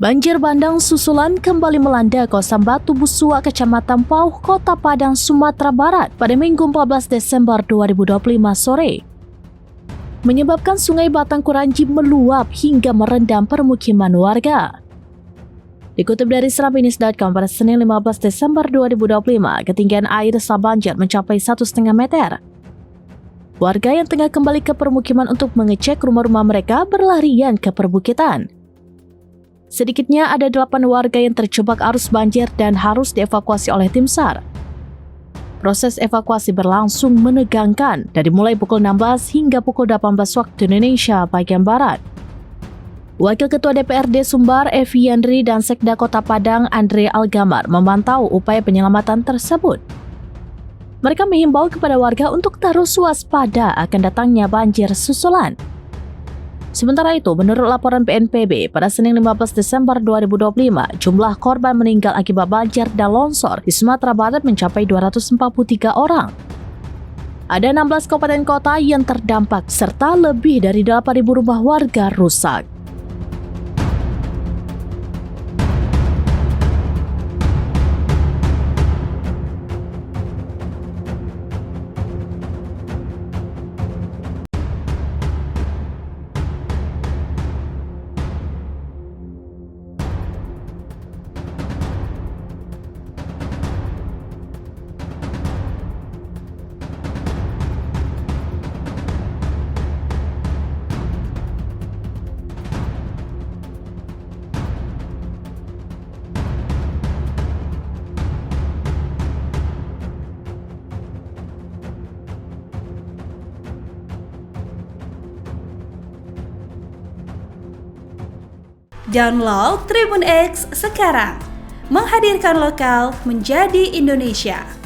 Banjir bandang susulan kembali melanda kawasan Batu Busua, Kecamatan Pauh, Kota Padang, Sumatera Barat pada Minggu 14 Desember 2025 sore. Menyebabkan Sungai Batang Kuranji meluap hingga merendam permukiman warga. Dikutip dari serabinews.com pada Senin 15 Desember 2025, ketinggian air banjir mencapai 1,5 meter. Warga yang tengah kembali ke permukiman untuk mengecek rumah-rumah mereka berlarian ke perbukitan. Sedikitnya ada 8 warga yang terjebak arus banjir dan harus dievakuasi oleh tim SAR. Proses evakuasi berlangsung menegangkan dari mulai pukul 16 hingga pukul 18 waktu Indonesia bagian Barat. Wakil Ketua DPRD Sumbar, Evi Yandri, dan Sekda Kota Padang, Andre Algamar, memantau upaya penyelamatan tersebut. Mereka menghimbau kepada warga untuk terus waspada akan datangnya banjir susulan. Sementara itu, menurut laporan BNPB, pada Senin 15 Desember 2025, jumlah korban meninggal akibat banjir dan longsor di Sumatera Barat mencapai 243 orang. Ada 16 kabupaten kota yang terdampak, serta lebih dari 8.000 rumah warga rusak. Download Tribun X sekarang, menghadirkan lokal menjadi Indonesia.